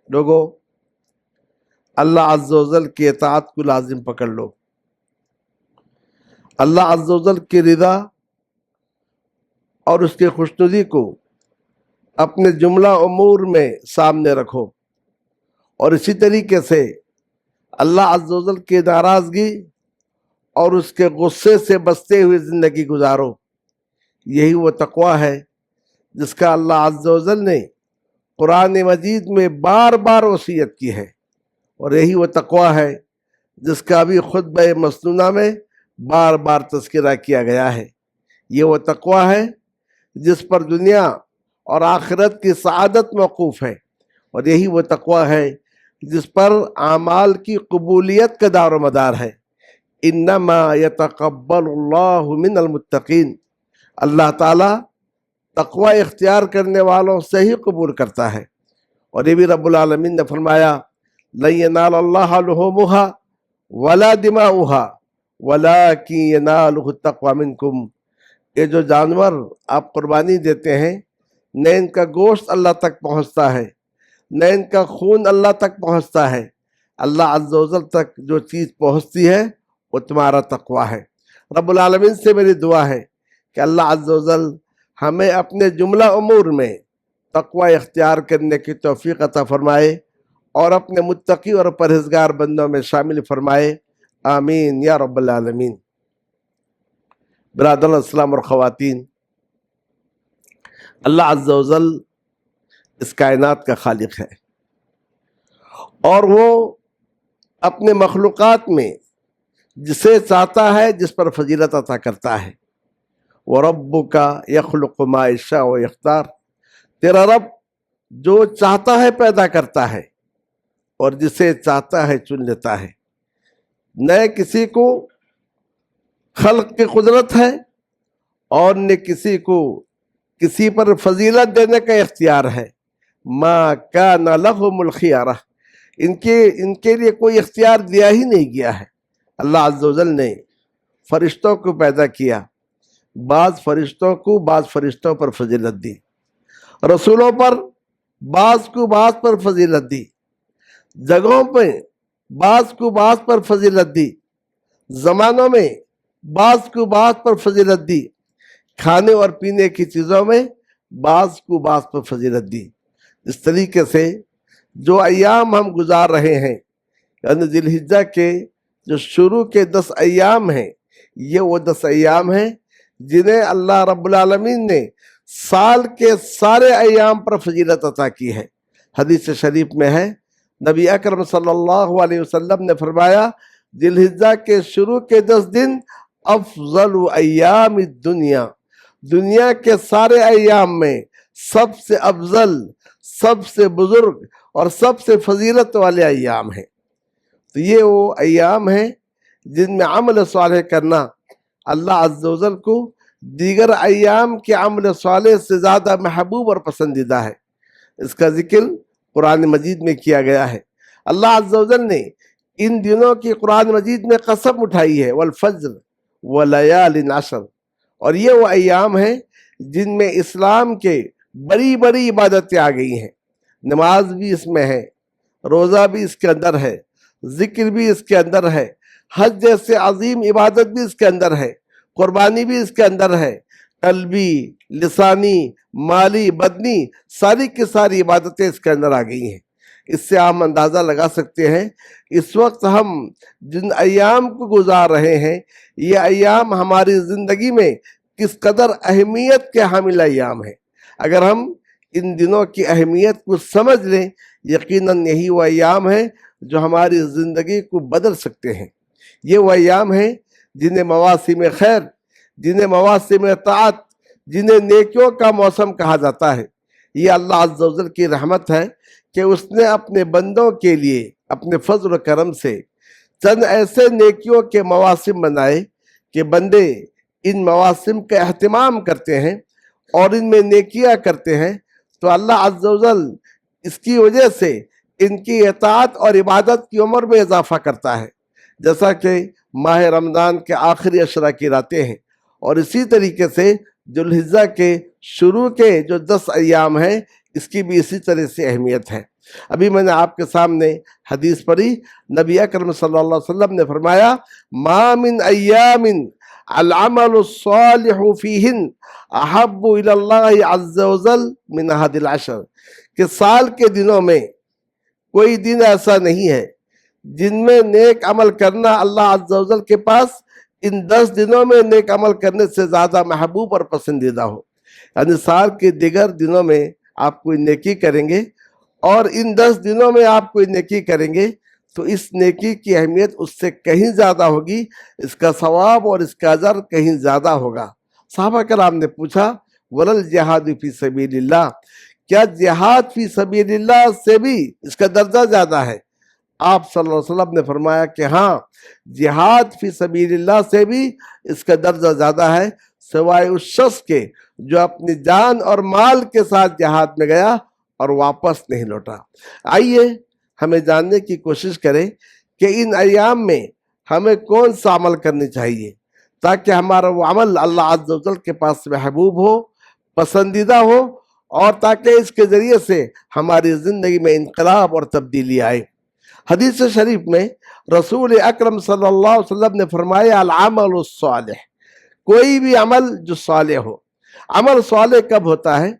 لوگوں، اللہ عز و جل کی اطاعت کو لازم پکڑ لو، اللہ عز و جل کی رضا اور اس کی خوشنودی کو اپنے جملہ امور میں سامنے رکھو، اور اسی طریقے سے اللہ عز و جل کی ناراضگی اور اس کے غصے سے بچتے ہوئے زندگی گزارو۔ یہی وہ تقوی ہے جس کا اللہ عز و جل نے قرآن مجید میں بار بار وصیت کی ہے، اور یہی وہ تقوی ہے جس کا بھی خطبہ مسنونہ میں بار بار تذکرہ کیا گیا ہے۔ یہ وہ تقوی ہے جس پر دنیا اور آخرت کی سعادت موقوف ہے، اور یہی وہ تقوی ہے جس پر اعمال کی قبولیت کا دار و مدار ہے۔ انما یتقبل اللہ من المتقین، اللہ تعالیٰ تقوی اختیار کرنے والوں سے ہی قبول کرتا ہے۔ اور یہ بھی رب العالمین نے فرمایا لن ینال اللہ لحومها ولا دماؤها ولکن ینالہ التقوی منکم، یہ جو جانور آپ قربانی دیتے ہیں، نہ ان کا گوشت اللہ تک پہنچتا ہے، نہ ان کا خون اللہ تک پہنچتا ہے، اللہ عز و جل تک جو چیز پہنچتی ہے وہ تمہارا تقوی ہے۔ رب العالمین سے میری دعا ہے کہ اللہ عز و جل ہمیں اپنے جملہ امور میں تقوی اختیار کرنے کی توفیق عطا فرمائے، اور اپنے متقی اور پرہیزگار بندوں میں شامل فرمائے، آمین یا رب العالمین۔ برادران اسلام اور خواتین، اللہ عز و جل اس کائنات کا خالق ہے، اور وہ اپنے مخلوقات میں جسے چاہتا ہے جس پر فضیلت عطا کرتا ہے۔ وَرَبُّكَ يَخْلُقُ مَا يَشَاءُ وَيَخْتَارُ، تیرا رب جو چاہتا ہے پیدا کرتا ہے، اور جسے چاہتا ہے چن لیتا ہے۔ نہ کسی کو خلق کی قدرت ہے، اور نہ کسی کو کسی پر فضیلت دینے کا اختیار ہے۔ مَا كَانَ لَهُمُ الْخِيَارَةُ، ان کے لیے کوئی اختیار دیا ہی نہیں گیا ہے۔ اللہ عز و جل نے فرشتوں کو پیدا کیا، بعض فرشتوں کو بعض فرشتوں پر فضیلت دی، رسولوں پر بعض کو بعض پر فضیلت دی، جگہوں پہ بعض کو بعض پر فضیلت دی، زمانوں میں بعض کو بعض پر فضیلت دی، کھانے اور پینے کی چیزوں میں بعض کو بعض پر فضیلت دی۔ اس طریقے سے جو ایام ہم گزار رہے ہیں، یعنی ذی الحجہ کے جو شروع کے 10 ایام ہیں، یہ وہ 10 ایام ہیں جنہیں اللہ رب العالمین نے سال کے سارے ایام پر فضیلت عطا کی ہے۔ حدیث شریف میں ہے، نبی اکرم صلی اللہ علیہ وسلم نے فرمایا ذی الحجہ کے شروع کے 10 دن افضل ایام الدنیا، دنیا کے سارے ایام میں سب سے افضل، سب سے بزرگ اور سب سے فضیلت والے ایام ہیں۔ تو یہ وہ ایام ہیں جن میں عمل صالح کرنا اللہ عز و جل کو دیگر ایام کے عمل صالح سے زیادہ محبوب اور پسندیدہ ہے۔ اس کا ذکر قرآن مجید میں کیا گیا ہے۔ اللہ عز و جل نے ان دنوں کی قرآن مجید میں قسم اٹھائی ہے، والفجر ولیال عشر، اور یہ وہ ایام ہیں جن میں اسلام کے بڑی بڑی عبادتیں آ گئی ہیں۔ نماز بھی اس میں ہے، روزہ بھی اس کے اندر ہے، ذکر بھی اس کے اندر ہے، حج جیسے عظیم عبادت بھی اس کے اندر ہے، قربانی بھی اس کے اندر ہے، قلبی، لسانی، مالی، بدنی، ساری کی ساری عبادتیں اس کے اندر آ گئی ہیں۔ اس سے ہم اندازہ لگا سکتے ہیں اس وقت ہم جن ایام کو گزار رہے ہیں، یہ ایام ہماری زندگی میں کس قدر اہمیت کے حامل ایام ہیں۔ اگر ہم ان دنوں کی اہمیت کو سمجھ لیں، یقیناً یہی وہ ایام ہیں جو ہماری زندگی کو بدل سکتے ہیں۔ یہ وہ ایام ہیں جنہیں مواسم خیر، جنہیں مواسم اطاعت، جنہیں نیکیوں کا موسم کہا جاتا ہے۔ یہ اللہ عز و جل کی رحمت ہے کہ اس نے اپنے بندوں کے لیے اپنے فضل و کرم سے چند ایسے نیکیوں کے مواسم بنائے کہ بندے ان مواسم کا اہتمام کرتے ہیں اور ان میں نیکیاں کرتے ہیں، تو اللہ عز و جل اس کی وجہ سے ان کی اطاعت اور عبادت کی عمر میں اضافہ کرتا ہے، جیسا کہ ماہ رمضان کے آخری عشرہ کی راتیں ہیں، اور اسی طریقے سے ذوالحجہ کے شروع کے جو 10 ایام ہیں اس کی بھی اسی طرح سے اہمیت ہے۔ ابھی میں نے آپ کے سامنے حدیث پڑھی، نبی اکرم صلی اللہ علیہ وسلم نے فرمایا ما من ایام العمل الصالح فیہن احب الی اللہ عز وجل من احد العشر، کہ سال کے دنوں میں کوئی دن ایسا نہیں ہے جن میں نیک عمل کرنا اللہ عز وجل کے پاس ان 10 دنوں میں نیک عمل کرنے سے زیادہ محبوب اور پسندیدہ ہو۔ یعنی سال کے دیگر دنوں میں آپ کوئی نیکی کریں گے اور ان 10 دنوں میں آپ کوئی نیکی کریں گے تو اس نیکی کی اہمیت اس سے کہیں زیادہ ہوگی، اس کا ثواب اور اس کا اجر کہیں زیادہ ہوگا۔ صحابہ کرام نے پوچھا ولل جہاد فی سبیل اللہ، کیا جہاد فی سبیل اللہ سے بھی اس کا درجہ زیادہ ہے؟ آپ صلی اللہ علیہ وسلم نے فرمایا کہ ہاں، جہاد فی سبیل اللہ سے بھی اس کا درجہ زیادہ ہے، سوائے اس شخص کے جو اپنی جان اور مال کے ساتھ جہاد میں گیا اور واپس نہیں لوٹا۔ آئیے ہمیں جاننے کی کوشش کریں کہ ان ایام میں ہمیں کون سا عمل کرنی چاہیے تاکہ ہمارا وہ عمل اللہ عز و جل کے پاس محبوب ہو، پسندیدہ ہو، اور تاکہ اس کے ذریعے سے ہماری زندگی میں انقلاب اور تبدیلی آئے۔ حدیث شریف میں رسول اکرم صلی اللہ علیہ وسلم نے فرمایا العمل الصالح، کوئی بھی عمل جو صالح ہو۔ عمل صالح کب ہوتا ہے؟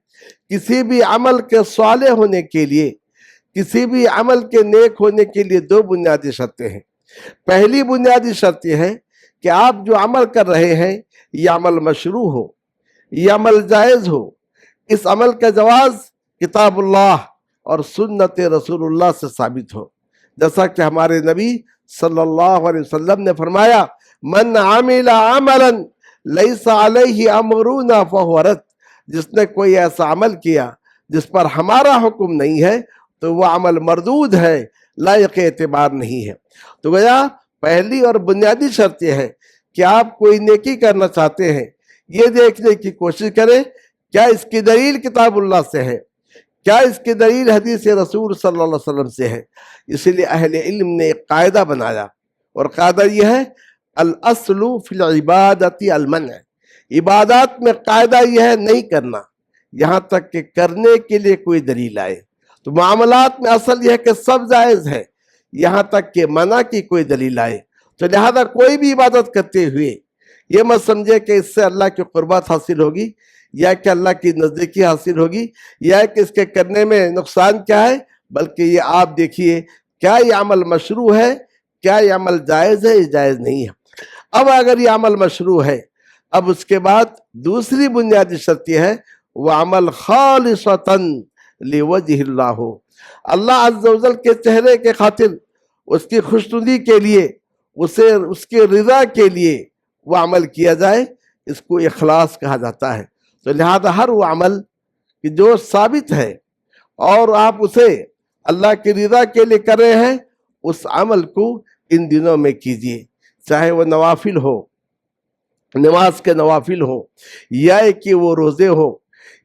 کسی بھی عمل کے صالح ہونے کے لیے، کسی بھی عمل کے نیک ہونے کے لیے 2 بنیادی شرطیں ہیں۔ پہلی بنیادی شرط یہ ہے کہ آپ جو عمل کر رہے ہیں یہ عمل مشروع ہو، یہ عمل جائز ہو، اس عمل کا جواز کتاب اللہ اور سنت رسول اللہ سے ثابت ہو۔ جیسا کہ ہمارے نبی صلی اللہ علیہ وسلم نے فرمایا من عمل عملا لیس علیہ امرنا فہو رد، جس نے کوئی ایسا عمل کیا جس پر ہمارا حکم نہیں ہے تو وہ عمل مردود ہے، لائق اعتبار نہیں ہے۔ تو گویا پہلی اور بنیادی شرط یہ ہے کہ آپ کوئی نیکی کرنا چاہتے ہیں، یہ دیکھنے کی کوشش کریں کیا اس کی دلیل کتاب اللہ سے ہے، کیا اس کی دلیل حدیث رسول صلی اللہ علیہ وسلم سے ہے۔ اسی لیے اہل علم نے ایک قاعدہ بنایا، اور قاعدہ یہ ہے الاصل فی العبادت المنع، عبادات میں قاعدہ یہ ہے نہیں کرنا یہاں تک کہ کرنے کے لیے کوئی دلیل آئے۔ تو معاملات میں اصل یہ ہے کہ سب جائز ہے یہاں تک کہ منع کی کوئی دلیل آئے۔ تو لہذا کوئی بھی عبادت کرتے ہوئے یہ مت سمجھے کہ اس سے اللہ کی قربت حاصل ہوگی یا کہ اللہ کی نزدیکی حاصل ہوگی یا کہ اس کے کرنے میں نقصان کیا ہے، بلکہ یہ آپ دیکھیے کیا یہ عمل مشروع ہے، کیا یہ عمل جائز ہے، یہ جائز نہیں ہے۔ اب اگر یہ عمل مشروع ہے، اب اس کے بعد دوسری بنیادی شرط یہ ہے وہ عمل خالصتاً لوجہ اللہ ہو، اللہ عز و جل کے چہرے کے خاطر، اس کی خوشنودی کے لیے، اسے اس کے رضا کے لیے وہ عمل کیا جائے، اس کو اخلاص کہا جاتا ہے۔ تو لہذا ہر وہ عمل کہ جو ثابت ہے اور آپ اسے اللہ کی رضا کے لیے کر رہے ہیں، اس عمل کو ان دنوں میں کیجیے، چاہے وہ نوافل ہو، نماز کے نوافل ہو، یا کہ وہ روزے ہو،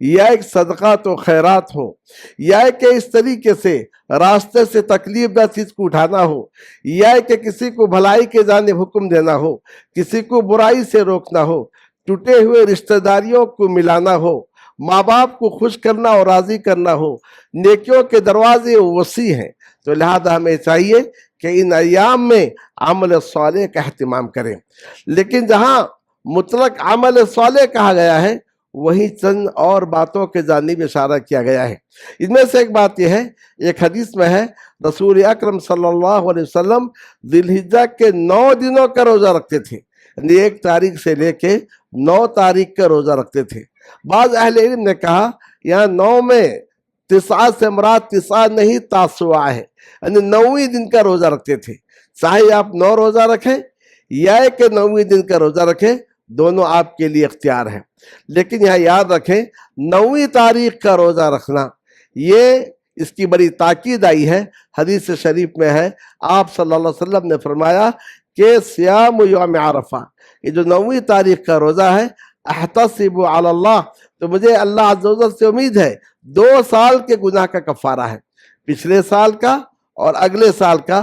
یا ایک صدقات و خیرات ہو، یا کہ اس طریقے سے راستے سے تکلیف دہ چیز کو اٹھانا ہو، یا کہ کسی کو بھلائی کے جانب حکم دینا ہو، کسی کو برائی سے روکنا ہو، ٹوٹے ہوئے رشتہ داریوں کو ملانا ہو، ماں باپ کو خوش کرنا اور راضی کرنا ہو، نیکیوں کے دروازے وسیع ہیں۔ تو لہذا ہمیں چاہیے کہ ان ایام میں عمل صالح کا اہتمام کریں، لیکن جہاں مطلق عمل صالح کہا گیا ہے وہی چند اور باتوں کے جانب اشارہ کیا گیا ہے۔ ان میں سے ایک بات یہ ہے، ایک حدیث میں ہے رسول اکرم صلی اللہ علیہ وسلم ذی الحجہ کے 9 دنوں کا روزہ رکھتے تھے، یعنی 1 تاریخ سے لے کے 9 تاریخ کا روزہ رکھتے تھے۔ بعض اہل علم نے کہا یہاں 9 میں 9 سے مراد 9 نہیں تاسوعہ ہے، یعنی 9ویں دن کا روزہ رکھتے تھے۔ چاہے آپ 9 روزہ رکھیں یا کہ 9ویں دن کا روزہ رکھیں، دونوں آپ کے لیے اختیار ہے، لیکن یہاں یاد رکھیں 9ویں تاریخ کا روزہ رکھنا، یہ اس کی بڑی تاکید آئی ہے۔ حدیث شریف میں ہے آپ صلی اللہ علیہ وسلم نے فرمایا کہ صیام یوم عرفہ، یہ جو 9ویں تاریخ کا روزہ ہے، احتسب علی اللہ، تو مجھے اللہ عز و جل سے امید ہے 2 سال کے گناہ کا کفارہ ہے، پچھلے سال کا اور اگلے سال کا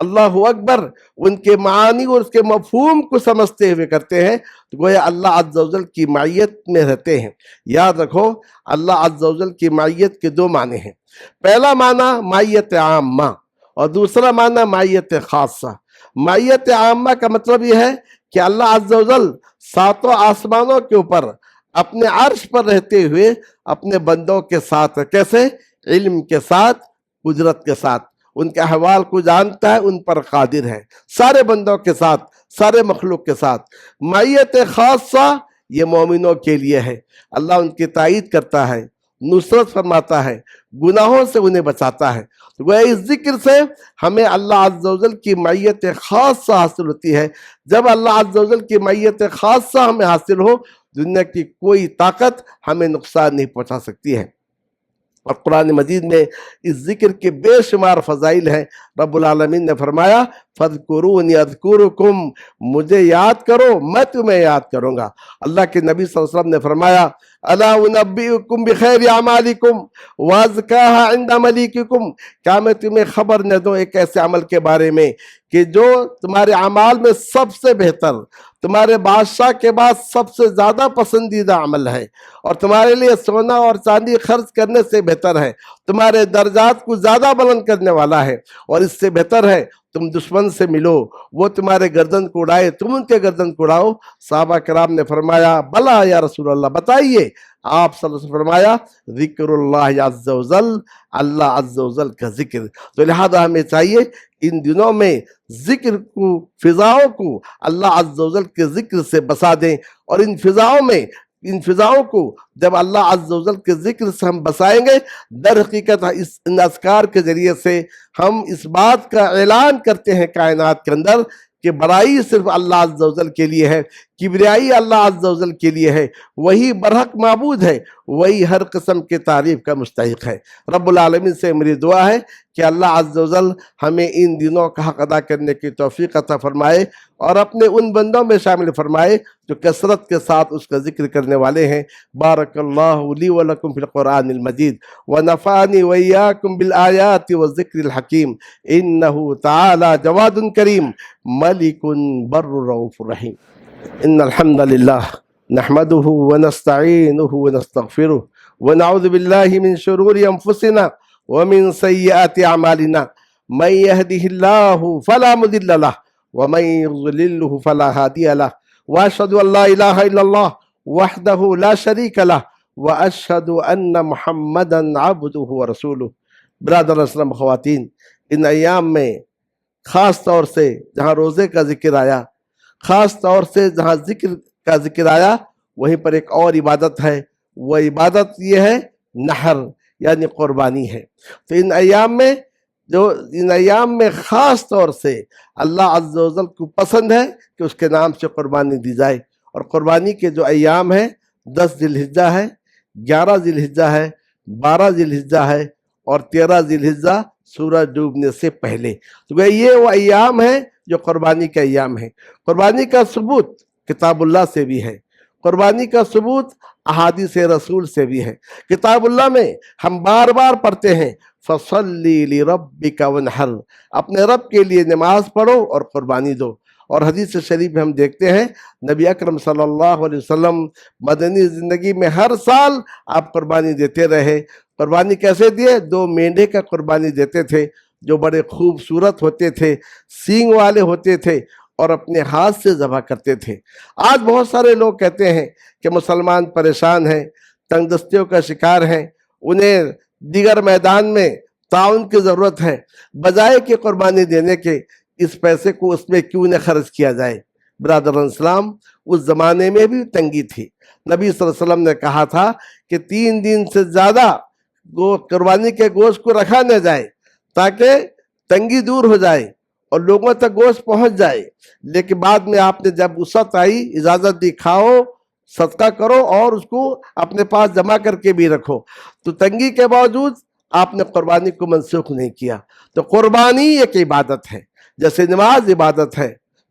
اللہ اکبر ان کے معانی اور اس کے مفہوم کو سمجھتے ہوئے کرتے ہیں تو گویا اللہ عز و جل کی معیت میں رہتے ہیں۔ یاد رکھو اللہ عز و جل کی معیت کے دو معنی ہیں، پہلا معنی معیت عامہ اور دوسرا معنی معیت خاصہ۔ معیت عامہ کا مطلب یہ ہے کہ اللہ عز و جل ساتوں آسمانوں کے اوپر اپنے عرش پر رہتے ہوئے اپنے بندوں کے ساتھ، کیسے؟ علم کے ساتھ، قدرت کے ساتھ، ان کے احوال کو جانتا ہے، ان پر قادر ہے، سارے بندوں کے ساتھ، سارے مخلوق کے ساتھ۔ معیت خاصہ یہ مومنوں کے لیے ہے، اللہ ان کی تائید کرتا ہے، نصرت فرماتا ہے، گناہوں سے انہیں بچاتا ہے۔ تو گویا اس ذکر سے ہمیں اللہ عز و جل کی معیت خاصہ حاصل ہوتی ہے۔ جب اللہ عز و جل کی معیت خاصہ ہمیں حاصل ہو، دنیا کی کوئی طاقت ہمیں نقصان نہیں پہنچا سکتی ہے۔ اور قرآن مجید میں اس ذکر کے بے شمار فضائل ہیں۔ رب العالمین نے فرمایا فَاذْكُرُونِي أَذْكُرُكُمْ، مجھے یاد کرو میں تمہیں یاد کروں گا۔ اللہ کے نبی صلی اللہ علیہ وسلم نے فرمایا أَلَا أُنَبِّئُكُمْ بِخَيْرِ أَعْمَالِكُمْ وَأَزْكَاهَا عِنْدَ مَلِيكِكُمْ، کیا میں تمہیں خبر نہ دوں ایک ایسے عمل کے بارے میں کہ جو تمہارے اعمال میں سب سے بہتر، تمہارے بادشاہ کے بعد سب سے زیادہ پسندیدہ عمل ہے، اور تمہارے لیے سونا اور چاندی خرچ کرنے سے بہتر ہے، تمہارے درجات کو زیادہ بلند کرنے والا ہے، اور اس سے بہتر ہے تم دشمن سے ملو، وہ تمہارے گردن کو اڑائے تم ان کے گردن کو اڑاؤ۔ صحابہ کرام نے فرمایا بلا یا رسول اللہ، بتائیے۔ آپ صلی اللہ علیہ وسلم فرمایا ذکر اللہ عز و جل، اللہ عز و جل کا ذکر۔ تو لہذا ہمیں چاہیے ان دنوں میں ذکر کو، فضاؤں کو اللہ عز و جل کے ذکر سے بسا دیں، اور ان فضاؤں کو جب اللہ عز و جل کے ذکر سے ہم بسائیں گے، در حقیقت ان اذکار کے ذریعے سے ہم اس بات کا اعلان کرتے ہیں کائنات کے اندر کہ بڑائی صرف اللہ عز و جل کے لیے ہے، کبریائی اللہ عز و جل کے لیے ہے، وہی برحق معبود ہے، وہی ہر قسم کے تعریف کا مستحق ہے۔ رب العالمین سے میری دعا ہے کہ اللہ عز و جل ہمیں ان دنوں کا حق ادا کرنے کی توفیق عطا فرمائے، اور اپنے ان بندوں میں شامل فرمائے جو کثرت کے ساتھ اس کا ذکر کرنے والے ہیں۔ بارک اللہ لی ولکم فی القرآن المجید، ونفعنی وإیاکم بالآیات والذکر الحکیم، انہ تعالی جواد کریم ملک بر رؤوف رحیم۔ ان الحمد للہ نحمده ونستعینه ونستغفره ونعوذ باللہ من شرور انفسنا ومن سیئات اعمالنا، من يهده الله فلا مضل له ومن يضلله فلا هادي له، واشهد ان لا اله الا الله وحده لا شريك له واشهد ان محمدا عبده ورسوله۔ برادر اسلام، خواتین، ان ایام میں خاص طور سے جہاں روزے کا ذکر آیا، خاص طور سے جہاں ذکر کا ذکر آیا، وہیں پر ایک اور عبادت ہے، وہ عبادت یہ ہے نحر، یعنی قربانی ہے۔ تو ان ایام میں خاص طور سے اللہ عز و جل کو پسند ہے کہ اس کے نام سے قربانی دی جائے، اور قربانی کے جو ایام ہیں 10 ذی الحجہ ہے، 11 ذی الحجہ ہے، 12 ذی الحجہ ہے، اور 13 ذی الحجہ سورج ڈوبنے سے پہلے۔ تو یہ وہ ایام ہیں جو قربانی کا ایام ہے۔ قربانی کا ثبوت کتاب اللہ سے بھی ہے، قربانی کا ثبوت احادیث رسول سے بھی ہے۔ کتاب اللہ میں ہم بار بار پڑھتے ہیں فَصَلِّ لِرَبِّكَ وَانْحَرْ، اپنے رب کے لیے نماز پڑھو اور قربانی دو۔ اور حدیث شریف میں ہم دیکھتے ہیں نبی اکرم صلی اللہ علیہ وسلم مدنی زندگی میں ہر سال آپ قربانی دیتے رہے۔ قربانی کیسے دیے؟ 2 مینڈھے کا قربانی دیتے تھے جو بڑے خوبصورت ہوتے تھے، سینگ والے ہوتے تھے، اور اپنے ہاتھ سے ذبح کرتے تھے۔ آج بہت سارے لوگ کہتے ہیں کہ مسلمان پریشان ہیں، تنگ دستیوں کا شکار ہیں، انہیں دیگر میدان میں تعاون کی ضرورت ہے، بجائے کہ قربانی دینے کے اس پیسے کو اس میں کیوں نہ خرچ کیا جائے۔ برادران اسلام، اس زمانے میں بھی تنگی تھی۔ نبی صلی اللہ علیہ وسلم نے کہا تھا کہ 3 دن سے زیادہ قربانی کے گوشت کو رکھا نہ جائے تاکہ تنگی دور ہو جائے اور لوگوں تک گوشت پہنچ جائے۔ لیکن بعد میں آپ نے جب وسعت آئی، اجازت دی، کھاؤ، صدقہ کرو، اور اس کو اپنے پاس جمع کر کے بھی رکھو۔ تو تنگی کے باوجود آپ نے قربانی کو منسوخ نہیں کیا۔ تو قربانی ایک عبادت ہے، جیسے نماز عبادت ہے،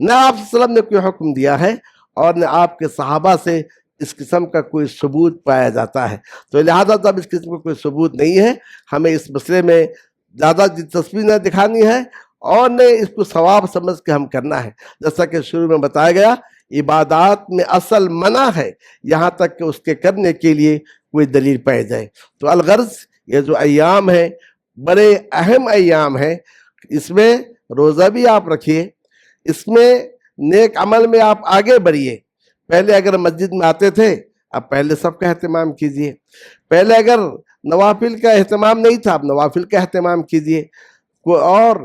نہ آپ صلی اللہ علیہ وسلم نے کوئی حکم دیا ہے اور نہ آپ کے صحابہ سے اس قسم کا کوئی ثبوت پایا جاتا ہے. تو لہذا جب اس قسم کا کوئی ثبوت نہیں ہے ہمیں اس مسئلے میں زیادہ دلچسپی نہ دکھانی ہے اور نہ اس کو ثواب سمجھ کے ہم کرنا ہے. جیسا کہ شروع میں بتایا گیا عبادات میں اصل منع ہے یہاں تک کہ اس کے کرنے کے لیے کوئی دلیل پائی جائے. تو الغرض یہ جو ایام ہیں بڑے اہم ایام ہیں، اس میں روزہ بھی آپ رکھیے، اس میں نیک عمل میں آپ آگے بڑھیے. پہلے اگر مسجد میں آتے تھے اب پہلے سب کا اہتمام کیجئے. پہلے اگر نوافل کا اہتمام نہیں تھا اب نوافل کا اہتمام کیجئے، اور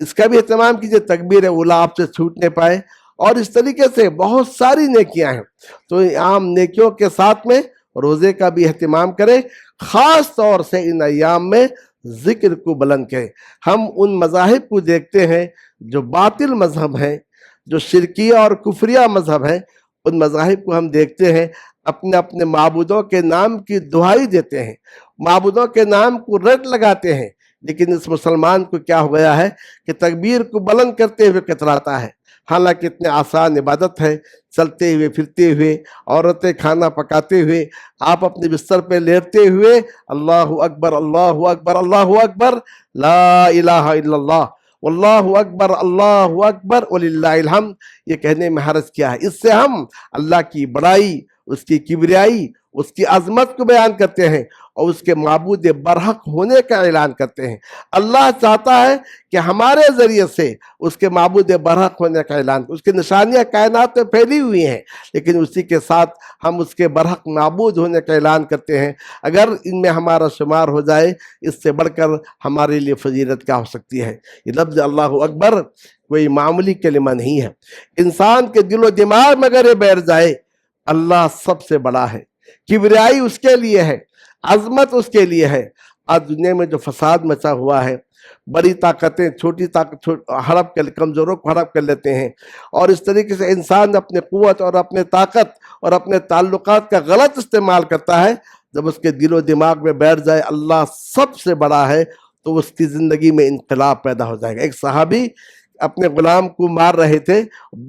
اس کا بھی اہتمام کیجئے تکبیر اولیٰ آپ سے چھوٹ نہ پائے. اور اس طریقے سے بہت ساری نیکیاں ہیں. تو عام نیکیوں کے ساتھ میں روزے کا بھی اہتمام کریں، خاص طور سے ان ایام میں ذکر کو بلند کریں. ہم ان مذاہب کو دیکھتے ہیں جو باطل مذہب ہیں، جو شرکیہ اور کفریہ مذہب ہیں، ان مذاہب کو ہم دیکھتے ہیں اپنے اپنے معبودوں کے نام کی دہائی دیتے ہیں، معبودوں کے نام کو رٹ لگاتے ہیں. لیکن اس مسلمان کو کیا ہو گیا ہے کہ تکبیر کو بلند کرتے ہوئے کتراتا ہے، حالانکہ اتنے آسان عبادت ہے. چلتے ہوئے پھرتے ہوئے، عورتیں کھانا پکاتے ہوئے، آپ اپنے بستر پہ لیٹتے ہوئے اللہ اکبر اللہ اکبر اللہ اکبر لا الہ الا اللہ واللہ اکبر اللہ اکبر وللہ الحمد یہ کہنے میں حرج کیا ہے؟ اس سے ہم اللہ کی بڑائی، اس کی کبریائی، اس کی عظمت کو بیان کرتے ہیں اور اس کے معبود برحق ہونے کا اعلان کرتے ہیں. اللہ چاہتا ہے کہ ہمارے ذریعے سے اس کے معبود برحق ہونے کا اعلان، اس کی نشانیاں کائنات میں پھیلی ہوئی ہیں، لیکن اسی کے ساتھ ہم اس کے برحق معبود ہونے کا اعلان کرتے ہیں. اگر ان میں ہمارا شمار ہو جائے اس سے بڑھ کر ہمارے لیے فضیلت کیا ہو سکتی ہے. یہ لفظ اللہ اکبر کوئی معمولی کلمہ نہیں ہے. انسان کے دل و دماغ میں اگر یہ بیٹھ جائے اللہ سب سے بڑا ہے، کبریائی اس کے لیے ہے، عظمت اس کے لیے ہے. آج دنیا میں جو فساد مچا ہوا ہے، بڑی طاقتیں چھوٹی طاقت ہڑپ کر کمزوروں کو ہڑپ کر لیتے ہیں، اور اس طریقے سے انسان اپنے قوت اور اپنے طاقت اور اپنے تعلقات کا غلط استعمال کرتا ہے. جب اس کے دل و دماغ میں بیٹھ جائے اللہ سب سے بڑا ہے تو اس کی زندگی میں انقلاب پیدا ہو جائے گا. ایک صحابی اپنے غلام کو مار رہے تھے،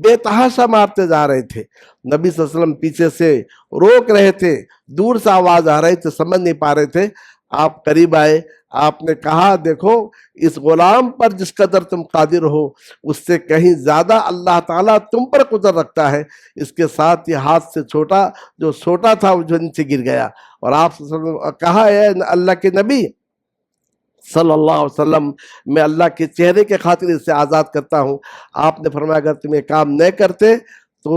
بے تحاشا مارتے جا رہے تھے. نبی صلی اللہ علیہ وسلم پیچھے سے روک رہے تھے، دور سے آواز آ رہی تھی، سمجھ نہیں پا رہے تھے. آپ قریب آئے، آپ نے کہا دیکھو اس غلام پر جس قدر تم قادر ہو اس سے کہیں زیادہ اللہ تعالیٰ تم پر قدرت رکھتا ہے. اس کے ساتھ یہ ہاتھ سے چھوٹا جو چھوٹا تھا وہ جو نیچے گر گیا. اور آپ صلی اللہ علیہ وسلم کہا اے اللہ کے نبی صلی اللہ علیہ وسلم میں اللہ کے چہرے کے خاطر اسے آزاد کرتا ہوں. آپ نے فرمایا اگر تم یہ کام نہیں کرتے تو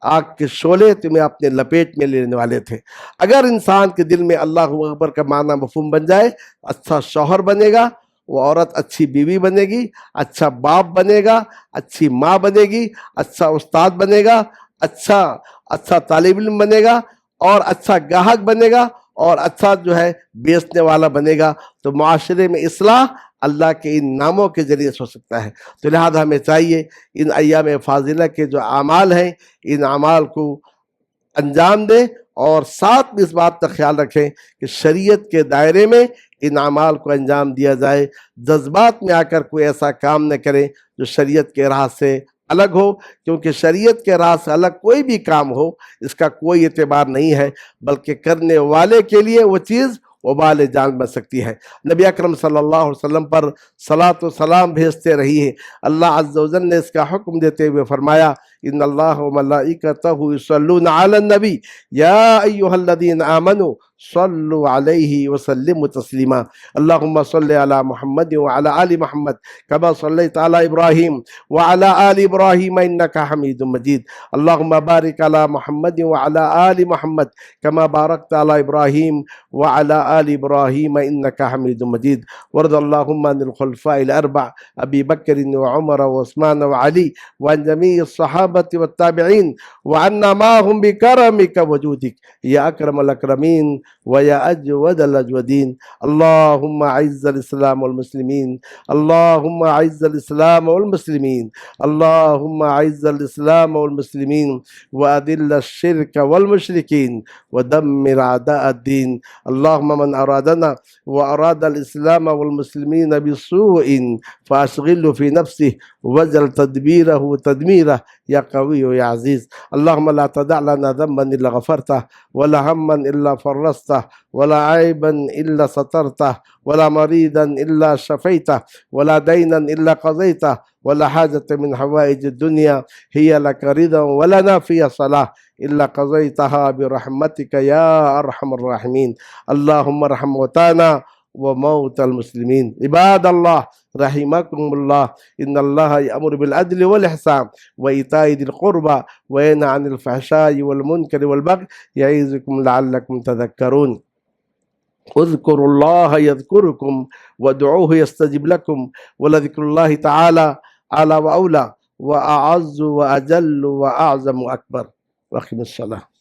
آگ کے شعلے تمہیں اپنے لپیٹ میں لینے والے تھے. اگر انسان کے دل میں اللہ اکبر کا معنی مفہوم بن جائے، اچھا شوہر بنے گا، وہ عورت اچھی بیوی بنے گی، اچھا باپ بنے گا، اچھی ماں بنے گی، اچھا استاد بنے گا، اچھا طالب علم بنے گا، اور اچھا گاہک بنے گا، اور اچھا جو ہے بیچنے والا بنے گا. تو معاشرے میں اصلاح اللہ کے ان ناموں کے ذریعے سے ہو سکتا ہے. تو لہذا ہمیں چاہیے ان ایام فاضلہ کے جو اعمال ہیں ان اعمال کو انجام دیں، اور ساتھ میں اس بات کا خیال رکھیں کہ شریعت کے دائرے میں ان اعمال کو انجام دیا جائے. جذبات میں آ کر کوئی ایسا کام نہ کریں جو شریعت کے راہ سے الگ ہو، کیونکہ شریعت کے راہ سے الگ کوئی بھی کام ہو اس کا کوئی اعتبار نہیں ہے، بلکہ کرنے والے کے لیے وہ چیز وبال جان بن سکتی ہے. نبی اکرم صلی اللہ علیہ وسلم پر صلاۃ و سلام بھیجتے رہیے. اللہ عز و جل نے اس کا حکم دیتے ہوئے فرمایا ان اللہ و ملائکتہ یصلون علی النبی یا ایھا الذین آمنوا صلوا علیہ وسلموا تسلیما. اللہم صلی علی محمد وعلی آل محمد کما صلیت علی ابراہیم وعلی آل ابراہیم انک حمید مجید. اللہم بارک علی محمد وعلی آل محمد کما بارکت علی ابراہیم وعلی آل ابراہیم انک حمید مجید. وارض اللہم عن الخلفاء الاربع ابی بکر وعمر وعثمان وعلی وعن جمیع الصحابة والتابعین وعنا معهم بکرمک وجودک یا اکرم الاکرمین ويا أجود الأجودين. اللهم أعز الإسلام والمسلمين، اللهم أعز الإسلام والمسلمين، اللهم أعز الإسلام والمسلمين وأذل الشرك والمشركين ودمر أعداء الدين. اللهم من أرادنا وأراد الإسلام والمسلمين بسوء فأشغله في نفسه واجعل تدبيره تدميره يا قوي يا عزيز. اللهم لا تدع لنا ذنبا إلا غفرته، ولا هما إلا فرجته، ولا عيبا إلا سترته، ولا مريضا إلا شفيته، ولا دينا إلا قضيته، ولا حاجة من حوائج الدنيا هي لك رضا ولنا فيها صلاح إلا قضيتها برحمتك يا أرحم الراحمين. اللهم ارحم موتانا وموتى المسلمين. عباد الله رحمكم الله، إن الله يأمر بالعدل والإحسان وإيتاء ذي القربى وينهى عن الفحشاء والمنكر والبغي يعظكم لعلكم تذكرون. اذكروا الله يذكركم وادعوه يستجب لكم، ولذكر الله تعالى أعلى وأولى وأعز وأجل وأعظم وأكبر. وأقم الصلاة.